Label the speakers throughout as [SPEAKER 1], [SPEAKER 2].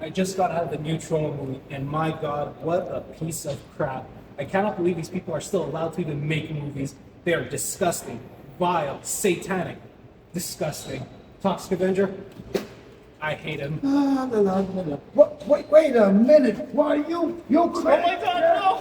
[SPEAKER 1] I just got out of the new Troma movie, and my God, what a piece of crap. I cannot believe these people are still allowed to even make movies. They are disgusting, vile, satanic, disgusting. Toxic Avenger, I hate him.
[SPEAKER 2] Wait a minute. Why you
[SPEAKER 1] Oh my God, no!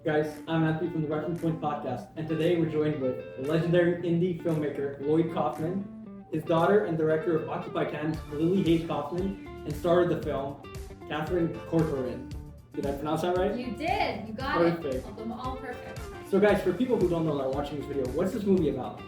[SPEAKER 3] Guys, I'm Matthew from the Reference Point podcast, and today we're joined with the legendary indie filmmaker Lloyd Kaufman, his daughter and director of Occupy Cannes, Lily Hayes Kaufman, and star of the film, Catherine Corcoran. Did I pronounce that right?
[SPEAKER 4] You did. You got
[SPEAKER 3] Perfect.
[SPEAKER 4] it. All perfect.
[SPEAKER 3] So guys, for people who don't know that are watching this video, what's this movie about?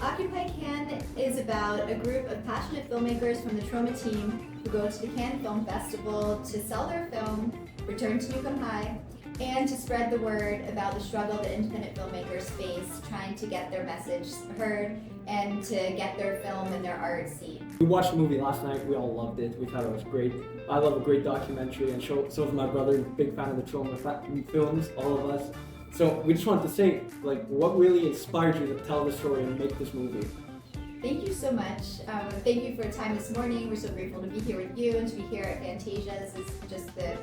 [SPEAKER 5] Occupy Cannes is about a group of passionate filmmakers from the Troma team who go to the Cannes Film Festival to sell their film, return to Newcomb High, and to spread the word about the struggle that independent filmmakers face trying to get their message heard and to get their film and their art seen.
[SPEAKER 3] We watched the movie last night, we all loved it, we thought it was great. I love a great documentary, and so is my brother, big fan of the Troma films, all of us. So we just wanted to say, what really inspired you to tell the story and make this movie?
[SPEAKER 5] Thank you so much. Thank you for your time this morning. We're so grateful to be here with you and to be here at Fantasia. This is just the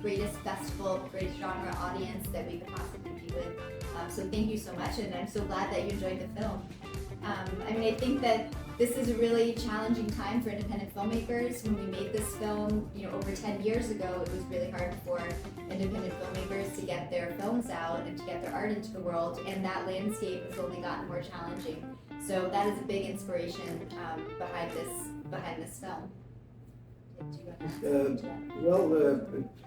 [SPEAKER 5] greatest festival, greatest genre audience that we could possibly be with. So thank you so much, and I'm so glad that you enjoyed the film. I think that this is a really challenging time for independent filmmakers. When we made this film, over 10 years ago, it was really hard for independent filmmakers to get their films out and to get their art into the world, and that landscape has only gotten more challenging. So that is a big inspiration behind this film.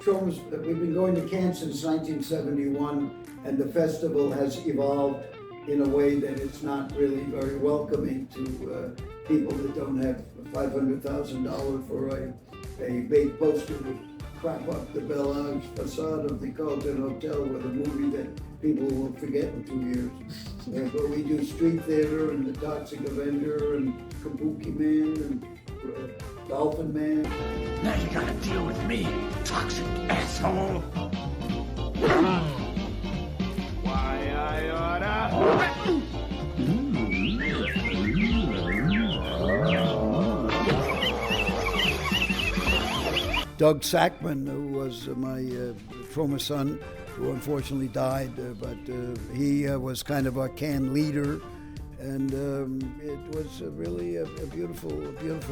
[SPEAKER 2] Troma's, we've been going to Cannes since 1971, and the festival has evolved in a way that it's not really very welcoming to people that don't have $500,000 for a big poster to crap up the Bel Age facade of the Carlton Hotel with a movie that people will forget in 2 years. But we do street theater and the Toxic Avenger and Kabuki Man and Dolphin Man.
[SPEAKER 6] Now you gotta deal with me, toxic asshole. Why I oughta.
[SPEAKER 2] Doug Sackman, who was my Troma son, who unfortunately died, but he was kind of our Cannes leader. And it was really a beautiful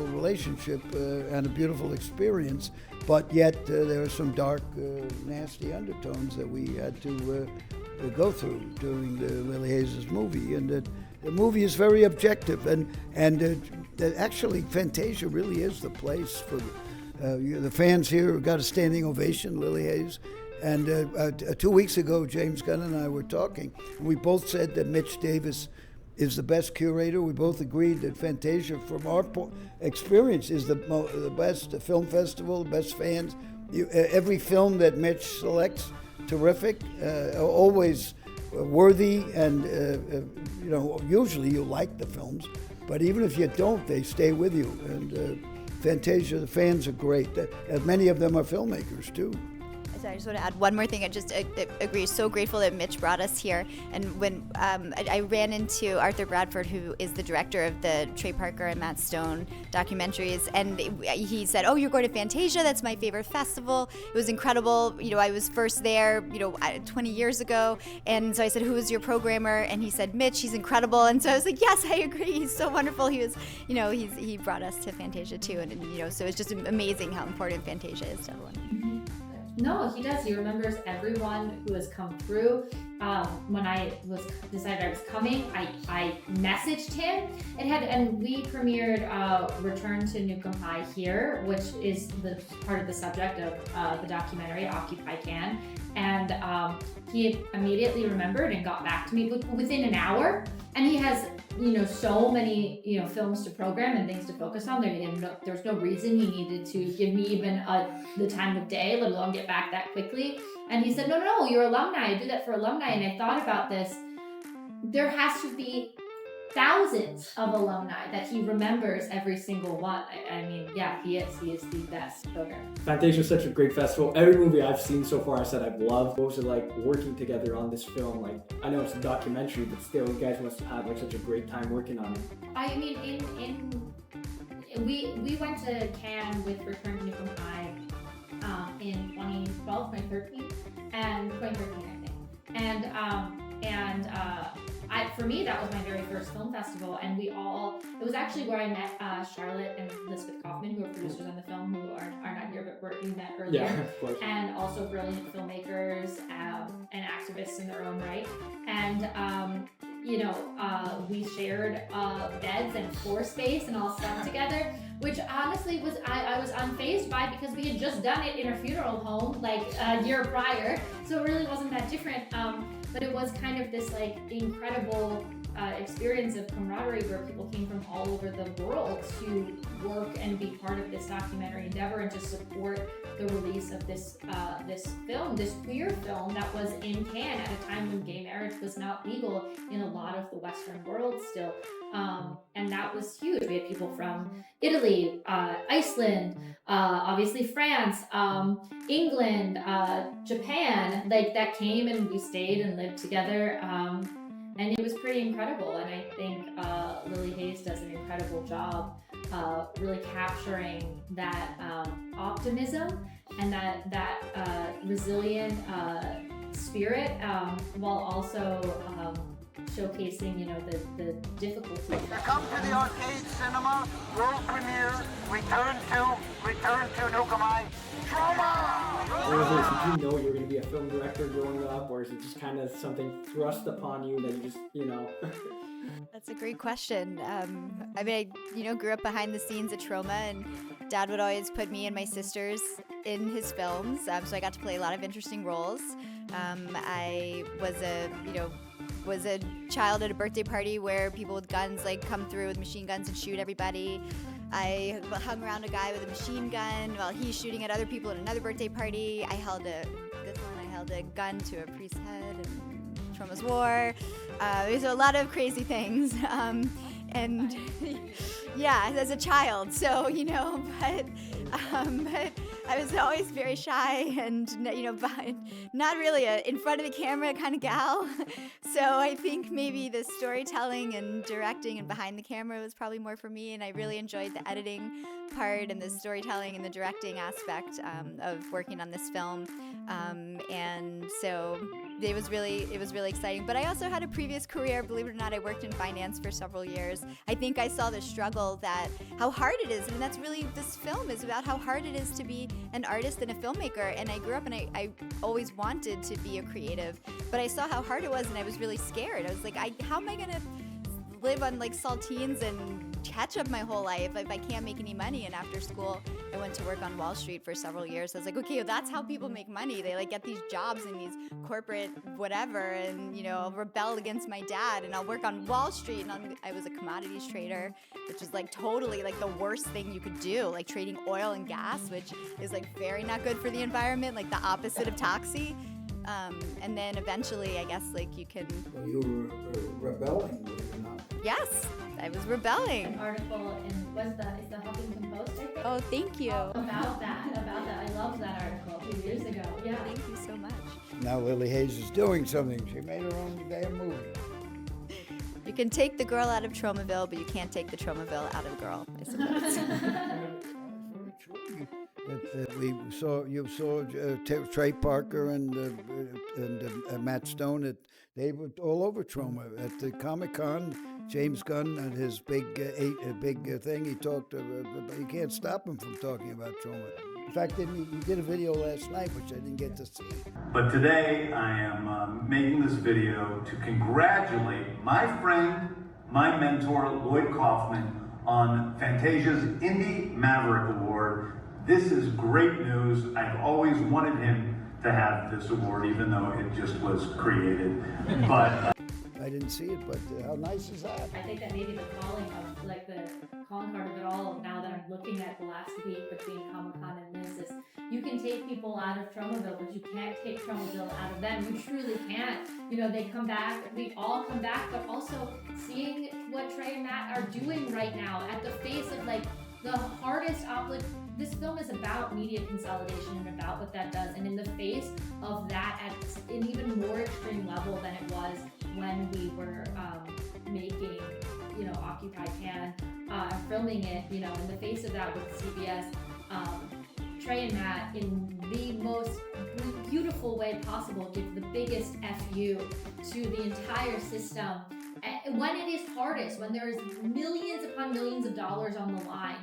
[SPEAKER 2] relationship and a beautiful experience. But yet there were some dark, nasty undertones that we had to go through during the Lily Hayes' movie. And the movie is very objective. And actually, Fantasia really is the place for the fans here. Got a standing ovation, Lily Hayes. And 2 weeks ago, James Gunn and I were talking. We both said that Mitch Davis is the best curator. We both agreed that Fantasia, from our experience, is the best film festival, the best fans. Every film that Mitch selects, terrific, always worthy, and usually you like the films, but even if you don't, they stay with you. And Fantasia, the fans are great. Many of them are filmmakers too.
[SPEAKER 7] I just want to add one more thing. I just agree. So grateful that Mitch brought us here. And when I ran into Arthur Bradford, who is the director of the Trey Parker and Matt Stone documentaries, and he said, "Oh, you're going to Fantasia? That's my favorite festival. It was incredible. I was first there, 20 years ago." And so I said, "Who is your programmer?" And he said, "Mitch. He's incredible." And so I was like, "Yes, I agree. He's so wonderful." He was, he brought us to Fantasia too, and so it's just amazing how important Fantasia is to everyone.
[SPEAKER 4] No, he does. He remembers everyone who has come through. when I was decided I was coming, I messaged him. And we premiered Return to Nukem High here, which is the part of the subject of the documentary Occupy Can. And he immediately remembered and got back to me within an hour. And he has, so many, films to program and things to focus on. There's no reason he needed to give me even the time of day, let alone get back that quickly. And he said, no, you're alumni. I do that for alumni. And I thought about this. There has to be thousands of alumni that he remembers every single one. I mean, yeah, he is the best program.
[SPEAKER 3] Fantasia is such a great festival. Every movie I've seen so far, I said I've loved. What was it like working together on this film? Like, I know it's a documentary, but still, you guys must have had such a great time working on it.
[SPEAKER 4] I mean, we went to Cannes with Return to Nukem High in 2012, 2013, and 2013, I think. For me, that was my very first film festival, and it was actually where I met Charlotte and Elizabeth Kaufman, who are producers on the film, who are not here, but we met earlier.
[SPEAKER 3] Yeah, of course.
[SPEAKER 4] And also brilliant filmmakers and activists in their own right. And, we shared beds and floor space and all stuff together, which honestly I was unfazed by, because we had just done it in a funeral home like a year prior, so it really wasn't that different. But it was kind of this incredible experience of camaraderie where people came from all over the world to work and be part of this documentary endeavor and to support the release of this film, this queer film that was in Cannes at a time when gay marriage was not legal in a lot of the Western world still. And that was huge. We had people from Italy, Iceland, obviously France, England, Japan, that came, and we stayed and lived together. And it was pretty incredible. And I think Lily Hayes does an incredible job really capturing that optimism and that resilient spirit, while also showcasing, the difficulties.
[SPEAKER 8] Come to the arcade cinema, world premiere, Return to Nukem High, Troma!
[SPEAKER 3] Did you know you were going to be a film director growing up, or is it just kind of something thrust upon you that you just,
[SPEAKER 7] That's a great question. I grew up behind the scenes at Troma, and Dad would always put me and my sisters in his films, so I got to play a lot of interesting roles. I was a child at a birthday party where people with guns come through with machine guns and shoot everybody. I hung around a guy with a machine gun while he's shooting at other people at another birthday party. I held a gun to a priest's head in Troma's War. There's a lot of crazy things. And yeah, as a child, so, but I was always very shy and, not really a in front of the camera kind of gal. So I think maybe the storytelling and directing and behind the camera was probably more for me, and I really enjoyed the editing part and the storytelling and the directing aspect of working on this film. And so it was really exciting. But I also had a previous career, believe it or not. I worked in finance for several years. I think I saw the struggle, how hard it is, and that's really, this film is about how hard it is to be an artist and a filmmaker. And I grew up and I always wanted to be a creative, but I saw how hard it was, and I was really scared. I was like, how am I gonna live on saltines and ketchup my whole life if I can't make any money? And after school, I went to work on Wall Street for several years. I was like, okay, well, that's how people make money. They get these jobs in these corporate whatever, and I'll rebel against my dad and I'll work on Wall Street. And I was a commodities trader, which is totally the worst thing you could do, trading oil and gas, which is very not good for the environment, the opposite of toxic. And then eventually, I guess, you can...
[SPEAKER 2] Well, you were rebelling, were you not?
[SPEAKER 7] Yes, I was rebelling.
[SPEAKER 4] An article is the Huffington Post, I think?
[SPEAKER 7] Oh, thank you.
[SPEAKER 4] About that. I loved that article a few years ago. Yeah.
[SPEAKER 7] Thank you so much.
[SPEAKER 2] Now Lily Hayes is doing something. She made her own damn movie.
[SPEAKER 7] You can take the girl out of Tromaville, but you can't take the Tromaville out of the girl, I suppose.
[SPEAKER 2] You saw Trey Parker and Matt Stone. They were all over Troma at the Comic-Con. James Gunn and his big thing. He talked. You can't stop him from talking about Troma. In fact, he did a video last night, which I didn't get to see.
[SPEAKER 9] But today I am making this video to congratulate my friend, my mentor, Lloyd Kaufman, on Fantasia's Indie Maverick Award. This is great news. I've always wanted him to have this award, even though it just was created. But
[SPEAKER 2] I didn't see it, but how nice is that?
[SPEAKER 4] I think that maybe the calling of, like, the calling card of it all, now that I'm looking at the last week between Comic-Con and this, is you can take people out of Tromaville, but you can't take Tromaville out of them. You truly can't. You know, they come back, we all come back, but also seeing what Trey and Matt are doing right now at the face of, like, the hardest this film is about media consolidation and about what that does, and in the face of that at an even more extreme level than it was when we were making, you know, Occupy Can, filming it, you know, in the face of that with CBS, Trey and Matt, in the most beautiful way possible, give the biggest FU to the entire system. When it is hardest, when there's millions upon millions of dollars on the line,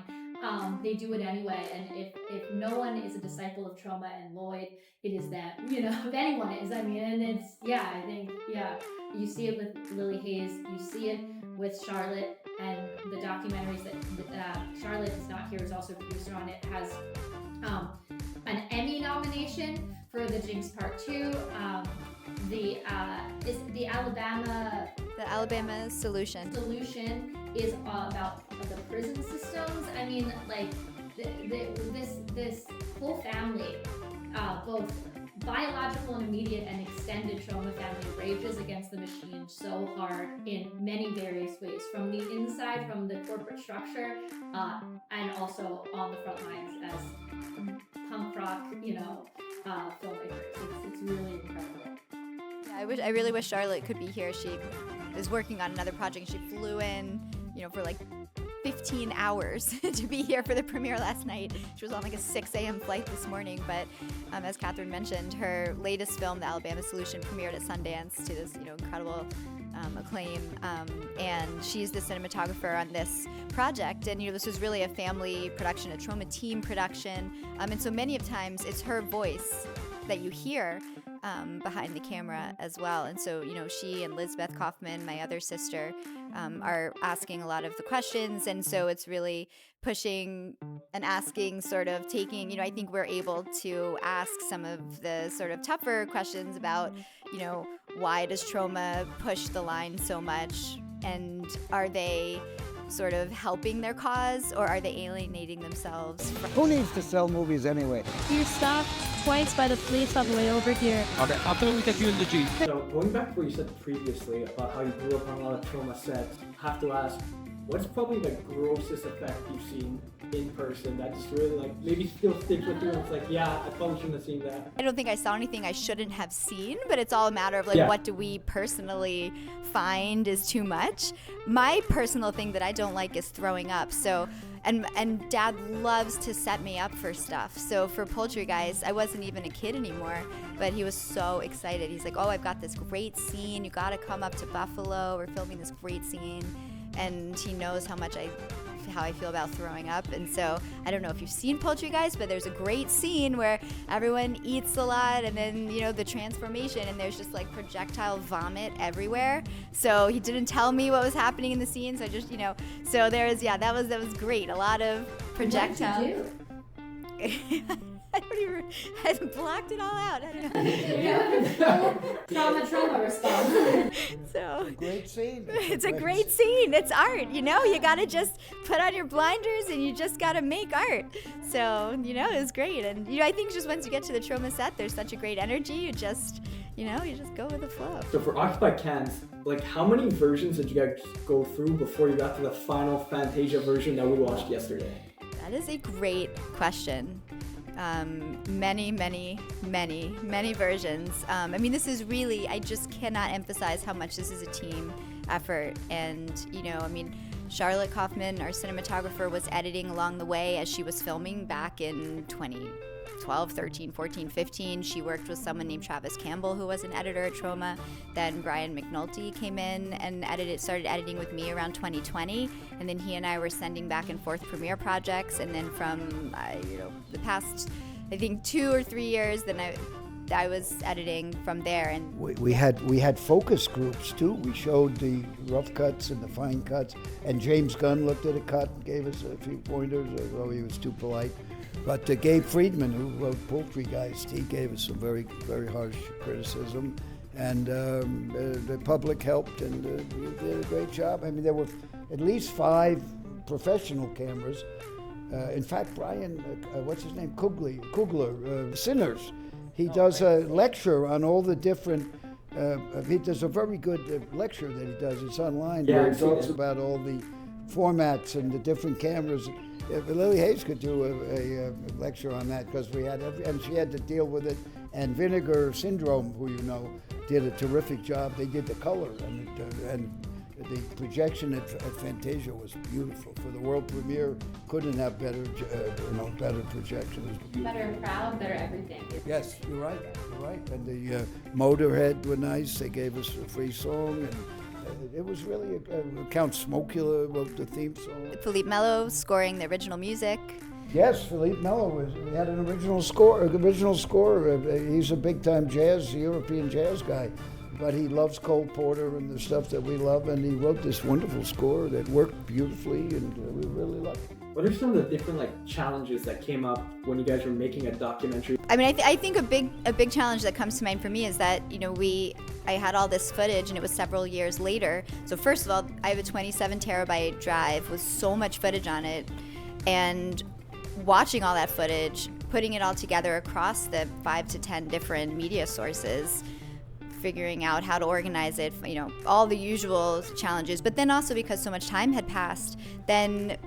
[SPEAKER 4] they do it anyway. And if no one is a disciple of Troma and Lloyd, it is them. You know, if anyone is, I mean, and it's, yeah, I think, yeah, you see it with Lily Hayes, you see it with Charlotte, and the documentaries that Charlotte is not here, is also a producer on it, has an Emmy nomination for The Jinx Part 2. The
[SPEAKER 7] Alabama Solution
[SPEAKER 4] is about the prison systems. I mean, like, this whole family, both biological and immediate and extended Troma family, rages against the machine so hard in many various ways, from the inside, from the corporate structure, and also on the front lines as punk rock, you know, filmmakers. It's really incredible.
[SPEAKER 7] Yeah, I really wish Charlotte could be here. She is working on another project. She flew in, you know, for like 15 hours to be here for the premiere last night. She was on like a 6 a.m. flight this morning, but as Catherine mentioned, her latest film, The Alabama Solution, premiered at Sundance to this, you know, incredible acclaim, and she's the cinematographer on this project. And, you know, this was really a family production, a Troma team production, and so many of times it's her voice that you hear behind the camera as well. And so, you know, she and Lizbeth Kaufman, my other sister, are asking a lot of the questions. And so it's really pushing and asking, sort of taking, you know, I think we're able to ask some of the sort of tougher questions about, you know, why does Troma push the line so much? And are they sort of helping their cause, or are they alienating themselves?
[SPEAKER 2] Who needs to sell movies anyway?
[SPEAKER 10] You're stopped twice by the police on the way over here.
[SPEAKER 6] Okay, after we take you in the Jeep.
[SPEAKER 3] So going back to what you said previously about how you grew up on a lot of Troma sets, I have to ask, what's probably the grossest effect you've seen in person that just really, like, maybe still sticks with you and it's like, yeah, I probably shouldn't have seen that?
[SPEAKER 7] I don't think I saw anything I shouldn't have seen, but it's all a matter of, like, what do we personally find is too much? My personal thing that I don't like is throwing up. So, and Dad loves to set me up for stuff. So for Poultry Guys, I wasn't even a kid anymore, but he was so excited. He's like, oh, I've got this great scene. You got to come up to Buffalo. We're filming this great scene. And he knows how I feel about throwing up. And so I don't know if you've seen Poultry Guys, but there's a great scene where everyone eats a lot, and then, you know, the transformation, and there's just like projectile vomit everywhere. So he didn't tell me what was happening in the scene, so I just, you know, so there's, yeah, that was great. A lot of projectile.
[SPEAKER 4] What did you do?
[SPEAKER 7] I blocked it all out. I don't know.
[SPEAKER 4] Troma response.
[SPEAKER 7] So
[SPEAKER 2] Great scene.
[SPEAKER 7] It's a great scene. It's art, you know? You gotta just put on your blinders and you just gotta make art. So, you know, it was great. And, you know, I think just once you get to the Troma set, there's such a great energy. You just go with the flow.
[SPEAKER 3] So for Occupy Cans, like, how many versions did you guys go through before you got to the final Fantasia version that we watched yesterday?
[SPEAKER 7] That is a great question. Many versions. I mean, this is really, I just cannot emphasize how much this is a team effort. And, you know, I mean, Charlotte Kaufman, our cinematographer, was editing along the way as she was filming back in 2012, 13, 14, 15. She worked with someone named Travis Campbell, who was an editor at Troma. Then Brian McNulty came in and started editing with me around 2020. And then he and I were sending back and forth premiere projects. And then from the past, I think 2 or 3 years, then I was editing from there. And
[SPEAKER 2] we had focus groups too. We showed the rough cuts and the fine cuts, and James Gunn looked at a cut and gave us a few pointers, although he was too polite. But Gabe Friedman, who wrote Poultrygeist, he gave us some very, very harsh criticism, and the public helped, and you did a great job. I mean, there were at least 5 professional cameras. In fact, Brian, what's his name, Kugler, Sinners. He does a lecture on all the different, he does a very good lecture that he does. It's online, where he talks about all the formats and the different cameras. Lily Hayes could do a lecture on that, because and she had to deal with it. And Vinegar Syndrome, who you know, did a terrific job. They did the color, and the projection at Fantasia was beautiful. For the world premiere, couldn't have better projections.
[SPEAKER 4] Better crowd, better everything.
[SPEAKER 2] Yes, you're right. And the Motorhead were nice. They gave us a free song, and it was really Count Smokula wrote the theme song.
[SPEAKER 7] Philippe Mello scoring the original music.
[SPEAKER 2] Yes, Philippe Mello we had an original score. He's a big-time European jazz guy. But he loves Cole Porter and the stuff that we love, and he wrote this wonderful score that worked beautifully, and we really loved it.
[SPEAKER 3] What are some of the different challenges that came up when you guys were making a documentary?
[SPEAKER 7] I mean, I think a big challenge that comes to mind for me is that I had all this footage, and it was several years later. So first of all, I have a 27 terabyte drive with so much footage on it, and watching all that footage, putting it all together across the 5 to 10 different media sources, figuring out how to organize it, all the usual challenges. But then also, because so much time had passed, then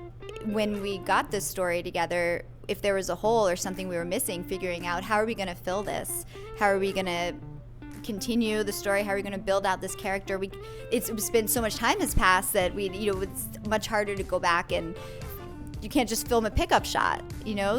[SPEAKER 7] when we got this story together, if there was a hole or something we were missing, figuring out how are we going to fill this? How are we going to continue the story? How are we going to build out this character? It's been so much time has passed that it's much harder to go back, and you can't just film a pickup shot,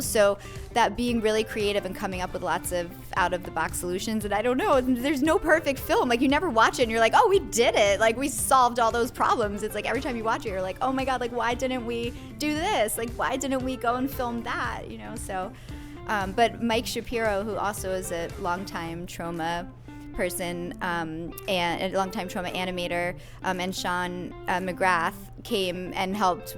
[SPEAKER 7] So that being really creative and coming up with lots of out-of-the-box solutions. And I don't know, there's no perfect film. You never watch it and you're like, oh, we did it. We solved all those problems. It's every time you watch it, you're like, oh my God, why didn't we do this? Why didn't we go and film that? So, but Mike Shapiro, who also is a longtime Troma person and a longtime Troma animator, and Sean McGrath came and helped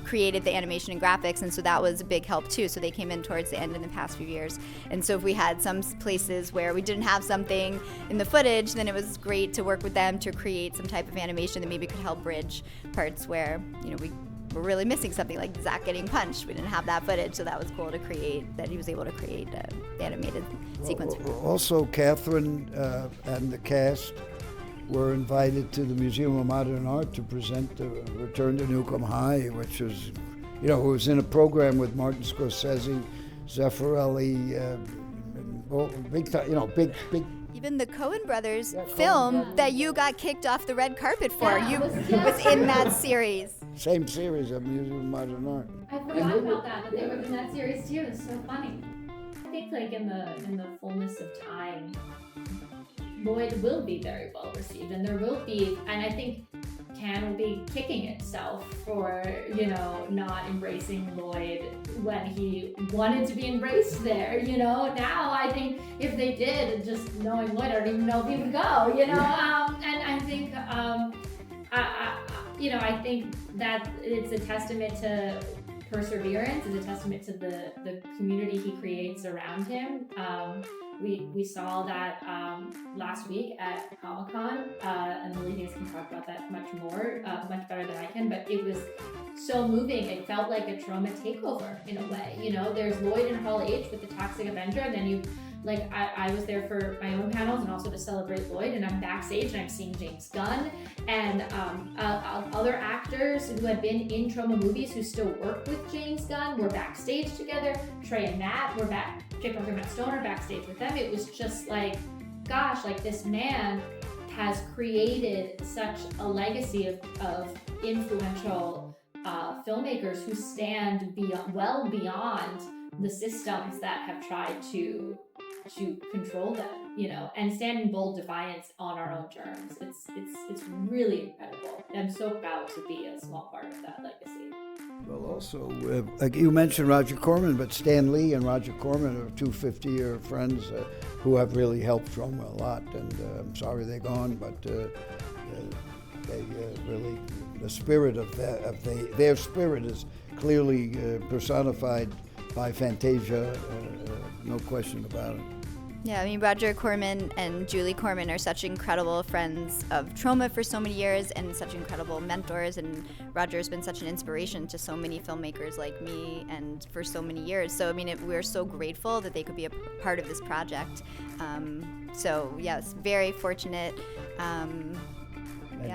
[SPEAKER 7] created the animation and graphics, and so that was a big help too. So they came in towards the end in the past few years, and so if we had some places where we didn't have something in the footage, then it was great to work with them to create some type of animation that maybe could help bridge parts where we're really missing something, like Zach getting punched. We didn't have that footage, so that was cool to create, that he was able to create the animated sequence.
[SPEAKER 2] Also, Catherine and the cast were invited to the Museum of Modern Art to present the Return to Newcomb High, which was, who was in a program with Martin Scorsese, Zeffirelli, big time, big.
[SPEAKER 7] Even the Coen brothers film that you got kicked off the red carpet for, was in that series.
[SPEAKER 2] Same series at Museum of Modern Art.
[SPEAKER 4] I forgot about that they were in that series too. It's so funny. I think in the fullness of time, Lloyd will be very well received, and there will be, and I think Cannes will be kicking itself for not embracing Lloyd when he wanted to be embraced there. Now I think if they did, just knowing Lloyd, I don't even know if he would go. And I think I think that it's a testament to perseverance. It's a testament to the community he creates around him. We saw that last week at Comic-Con, and Lily Hayes can talk about that much better than I can, but it was so moving. It felt like a Troma takeover in a way. There's Lloyd in Hall H with the Toxic Avenger, and then I was there for my own panels and also to celebrate Lloyd, and I'm backstage and I'm seeing James Gunn and other actors who have been in Troma movies who still work with James Gunn. We're backstage together. Trey and Matt, Trey Parker and Matt Stone are backstage with them. It was just gosh, this man has created such a legacy of influential filmmakers who stand well beyond the systems that have tried to control them, and stand in bold defiance on our own terms. It's really incredible. I'm so proud to be a small part of that legacy.
[SPEAKER 2] Well, also, you mentioned Roger Corman, but Stan Lee and Roger Corman are two 50-year friends who have really helped Troma a lot, and I'm sorry they're gone, but they really, the spirit of their spirit is clearly personified by Fantasia, no question about it.
[SPEAKER 7] Yeah, I mean, Roger Corman and Julie Corman are such incredible friends of Troma for so many years and such incredible mentors, and Roger has been such an inspiration to so many filmmakers like me and for so many years. So, I mean, we're so grateful that they could be a part of this project. So, yes, very fortunate.
[SPEAKER 2] And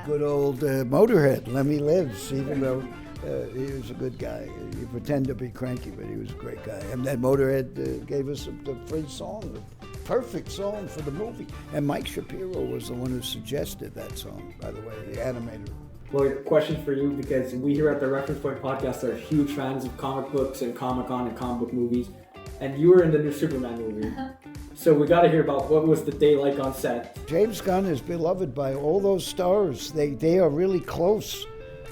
[SPEAKER 2] good old Motorhead, Lemmy Lives, even though he was a good guy. He pretended to be cranky, but he was a great guy. And then Motorhead gave us the free song, the perfect song for the movie. And Mike Shapiro was the one who suggested that song, by the way, the animator.
[SPEAKER 3] Lloyd, question for you, because we here at the Reference Point Podcast are huge fans of comic books and Comic-Con and comic book movies. And you were in the new Superman movie. So we got to hear about what was the day like on set.
[SPEAKER 2] James Gunn is beloved by all those stars. They are really close.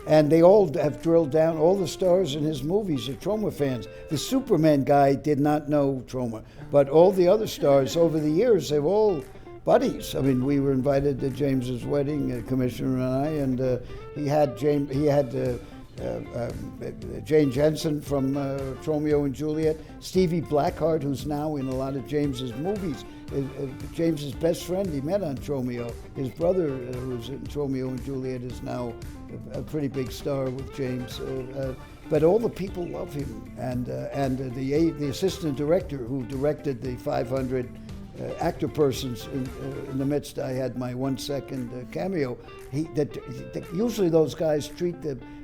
[SPEAKER 2] And they all have drilled down, all the stars in his movies are Troma fans. The Superman guy did not know Troma, but all the other stars over the years, they're all buddies. I mean, we were invited to James's wedding, Commissioner and I, and he had Jane Jensen from Romeo and Juliet, Stevie Blackheart, who's now in a lot of James's movies. James's best friend he met on Tromeo. His brother, who's in Romeo and Juliet, is now a pretty big star with James. But all the people love him, and the assistant director who directed the 500 actor persons in the midst. I had my 1 second cameo. Usually those guys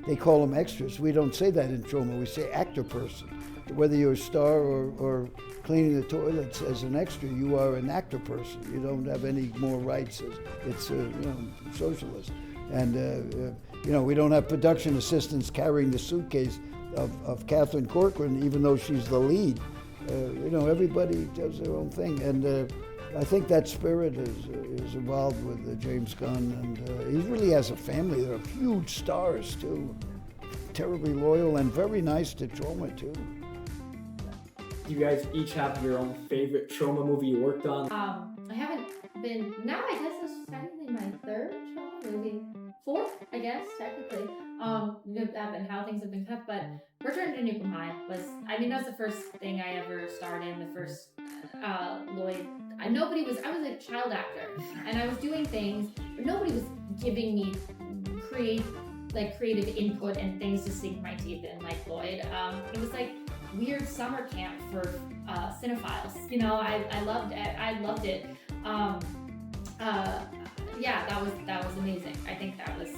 [SPEAKER 2] they call them extras. We don't say that in Troma. We say actor person. Whether you're a star or cleaning the toilets as an extra, you are an actor person. You don't have any more rights. It's socialist. And we don't have production assistants carrying the suitcase of Catherine Corcoran, even though she's the lead. Everybody does their own thing, and I think that spirit is involved with James Gunn, and he really has a family. They're huge stars too, terribly loyal and very nice to Troma too.
[SPEAKER 3] You guys each have your own favorite Troma movie you worked on.
[SPEAKER 4] I haven't been. Now I guess this is technically my third Troma movie. Fourth, I guess, technically. And how things have been cut, but Return to Nukem High was the first thing I ever starred in, the first Lloyd. I was a child actor, and I was doing things, but nobody was giving me creative input and things to sink my teeth in like Lloyd. It was like weird summer camp for cinephiles. I loved it. That was amazing. I think that was,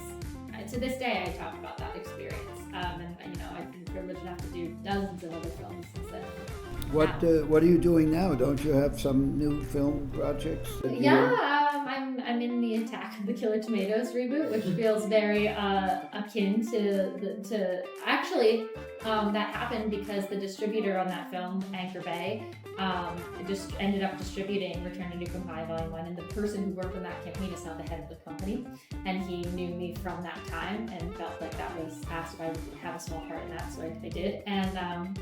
[SPEAKER 4] to this day, I talk about that experience. I've been privileged enough to do dozens of other films since then.
[SPEAKER 2] What are you doing now? Don't you have some new film projects?
[SPEAKER 4] I'm in the Attack of the Killer Tomatoes reboot, which feels very akin to actually. That happened because the distributor on that film, Anchor Bay, just ended up distributing Return to Nukem High Volume 1, and the person who worked on that campaign is now the head of the company, and he knew me from that time and felt like that was asked if I would have a small part in that, so I did. And I'm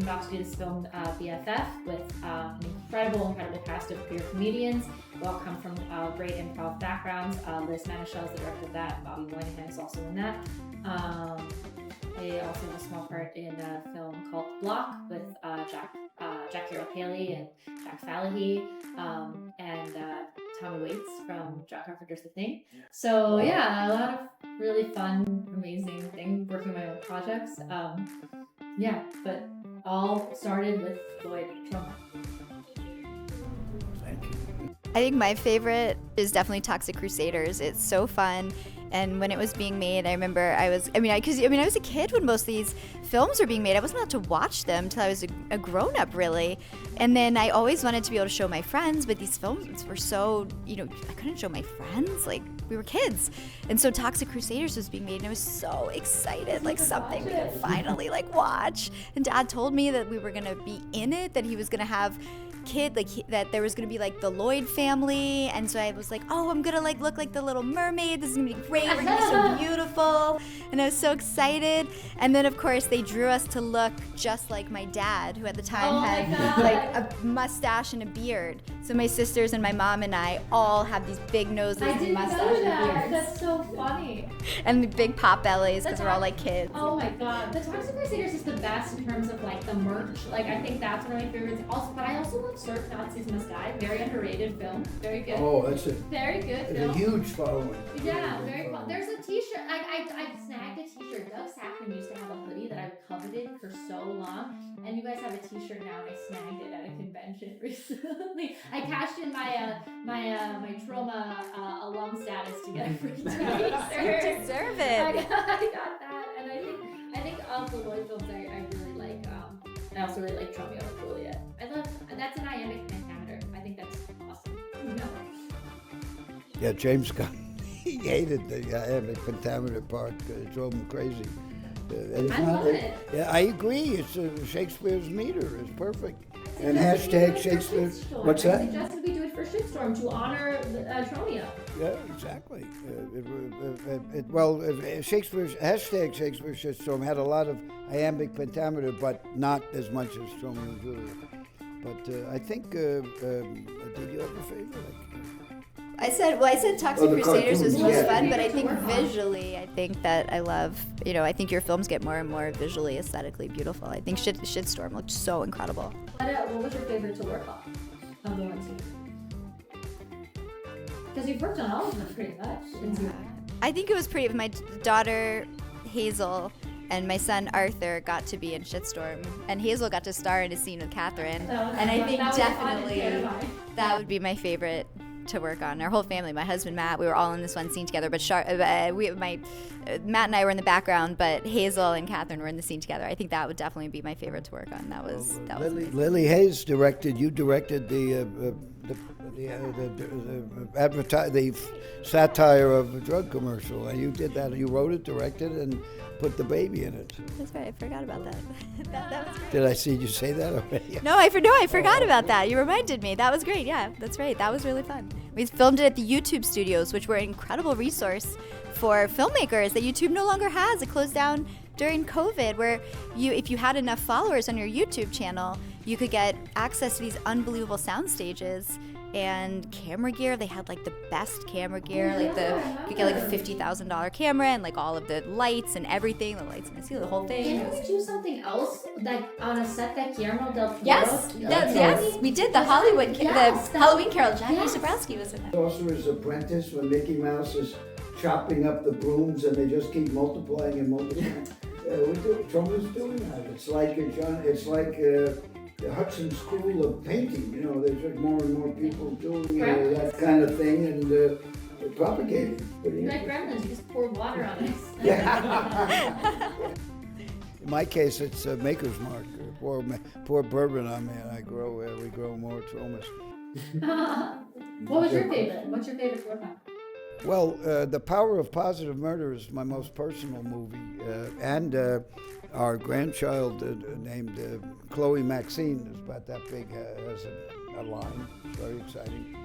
[SPEAKER 4] about to do this film, BFF, with an incredible cast of queer comedians who all come from great improv backgrounds. Liz Manischel is the director of that, Bobby Moynihan is also in that. I also have a small part in a film called Block with Jack Haley and Jack Falahy and Tommy Waits from John Carpenter's The Thing. So a lot of really fun, amazing things, working on my own projects. But all started with Lloyd Troma.
[SPEAKER 7] I think my favorite is definitely Toxic Crusaders. It's so fun. And when it was being made, I remember I was a kid when most of these films were being made. I wasn't allowed to watch them until I was a grown-up, really. And then I always wanted to be able to show my friends, but these films were so, I couldn't show my friends. Like, we were kids. And so Toxic Crusaders was being made, and I was so excited, like something we could finally, like, watch. And Dad told me that we were going to be in it, that he was going to have that there was going to be like the Lloyd family, and so I was like, oh, I'm going to like look like the Little Mermaid, this is going to be great, we're going to be so beautiful, and I was so excited. And then of course they drew us to look just like my dad, who at the time had like a mustache and a beard. So my sisters and my mom and I all have these big noses and mustache and beards.
[SPEAKER 4] That's so funny.
[SPEAKER 7] And the big pop bellies because we're all like kids.
[SPEAKER 4] Oh my god, the Toxic Crusaders is the best in terms of like the merch. Like I think that's one of my favorites. Also, but I also love Surf Nazis Must Die. Very underrated film. Very good.
[SPEAKER 2] Oh, that's a
[SPEAKER 4] very good
[SPEAKER 2] it's
[SPEAKER 4] film.
[SPEAKER 2] A huge following.
[SPEAKER 4] Yeah, very cool. There's a T-shirt. I snagged a T-shirt. Doug Sackman used to have a hoodie that I coveted for so long, and you guys have a T-shirt now. And I snagged it at a convention recently. I cashed in my Troma alum status to get a free T-shirt.
[SPEAKER 7] You deserve it.
[SPEAKER 4] I got that, and I think of the Lloyd films I really like. I also really like Troma and Juliet. That's an iambic pentameter. I think that's awesome.
[SPEAKER 2] Yeah, James Gunn, he hated the iambic pentameter part. It drove him crazy.
[SPEAKER 4] I love it.
[SPEAKER 2] Yeah, I agree. It's Shakespeare's meter. It's perfect. And hashtag Shakespeare. What's that?
[SPEAKER 4] I suggested we do it for Shitstorm to honor Tromeo.
[SPEAKER 2] Yeah, exactly. Shakespeare's hashtag Shakespeare Shitstorm had a lot of iambic pentameter, but not as much as Troma and Juliet. But I think, did you have a favorite?
[SPEAKER 7] I said Toxic Crusaders was
[SPEAKER 2] cartoons,
[SPEAKER 7] fun, but I think visually, I think that I love, I think your films get more and more visually, aesthetically beautiful. I think Shitstorm looked so incredible.
[SPEAKER 4] What was your favorite to work on of the ones you? Because you've worked on all of them pretty much.
[SPEAKER 7] I think it was pretty. My daughter Hazel and my son Arthur got to be in Shitstorm, and Hazel got to star in a scene with Catherine. And I think definitely that would be my favorite to work on. Our whole family, my husband Matt, we were all in this one scene together. But Matt and I were in the background, but Hazel and Catherine were in the scene together. I think that would definitely be my favorite to work on. That was
[SPEAKER 2] Lily Hayes directed. You directed the satire of a drug commercial. You did that. You wrote it, directed, and put the baby in it.
[SPEAKER 7] That's right. I forgot about that. that was great.
[SPEAKER 2] Did I see you say that already?
[SPEAKER 7] No, I forgot about that. You reminded me. That was great. Yeah, that's right. That was really fun. We filmed it at the YouTube studios, which were an incredible resource for filmmakers that YouTube no longer has. It closed down during COVID, where if you had enough followers on your YouTube channel, you could get access to these unbelievable sound stages and camera gear. They had like the best camera gear, you could get like a $50,000 camera and like all of the lights and everything, the lights in the ceiling, the whole thing.
[SPEAKER 4] Didn't we do something else like on a set that Guillermo del Toro?
[SPEAKER 7] Yes, we did the Hollywood, the Halloween Carol. Jackie Zabrowski was in it.
[SPEAKER 2] Sorcerer's Apprentice, when Mickey Mouse is chopping up the brooms and they just keep multiplying and multiplying. Troma's doing that. It's like the Hudson School of Painting. There's more and more people doing that kind of thing and propagating.
[SPEAKER 4] Like gremlins, you just pour water on it.
[SPEAKER 2] Yeah. In my case, it's Maker's Mark. Pour bourbon on me, and we grow more Tromas.
[SPEAKER 4] What was your favorite? What's your favorite to work on?
[SPEAKER 2] Well, The Power of Positive Murder is my most personal movie, and our grandchild named Chloe Maxine is about that big, has a line. It's very exciting.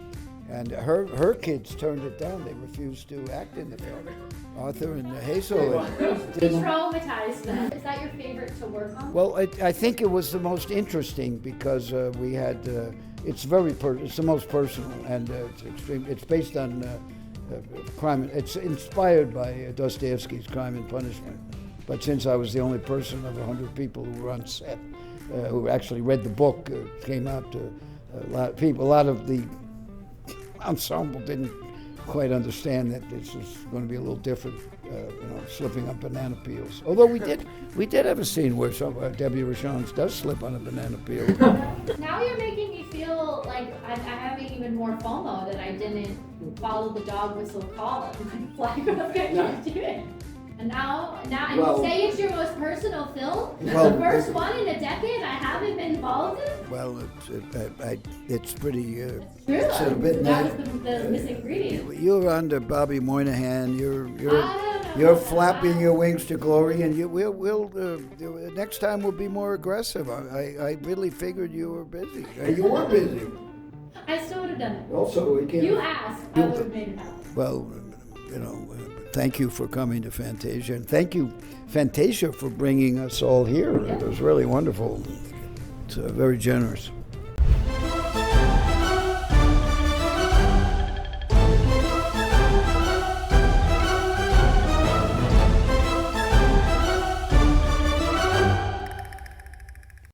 [SPEAKER 2] And her kids turned it down. They refused to act in the film. Arthur and Hazel.
[SPEAKER 4] Traumatized them. Is that your favorite to work on?
[SPEAKER 2] Well, I think it was the most interesting because we had. It's the most personal, and it's extreme. It's based on crime. It's inspired by Dostoevsky's Crime and Punishment. But since I was the only person of 100 people who were on set who actually read the book, came out to a lot of people. A lot of the ensemble didn't quite understand that this was going to be a little different, slipping on banana peels. Although we did have a scene where Debbie Rochon does slip on a banana peel.
[SPEAKER 4] Now you're making me feel like I'm having even more FOMO that I didn't follow the dog whistle call and fly across country to do it. And now, and you say it's your most personal film?
[SPEAKER 2] Well,
[SPEAKER 4] the first one in a decade I haven't been involved in?
[SPEAKER 2] Well, it's pretty.
[SPEAKER 4] True.
[SPEAKER 2] It's a bit.
[SPEAKER 4] That was the missing ingredient.
[SPEAKER 2] You're under Bobby Moynihan. You're flapping your wings to glory, and we'll next time we'll be more aggressive. I really figured you were busy. You were busy.
[SPEAKER 4] I still would have done it.
[SPEAKER 2] Also, we can't.
[SPEAKER 4] You asked, I would have made it happen.
[SPEAKER 2] Well, thank you for coming to Fantasia, and thank you, Fantasia, for bringing us all here. It was really wonderful. It's very generous.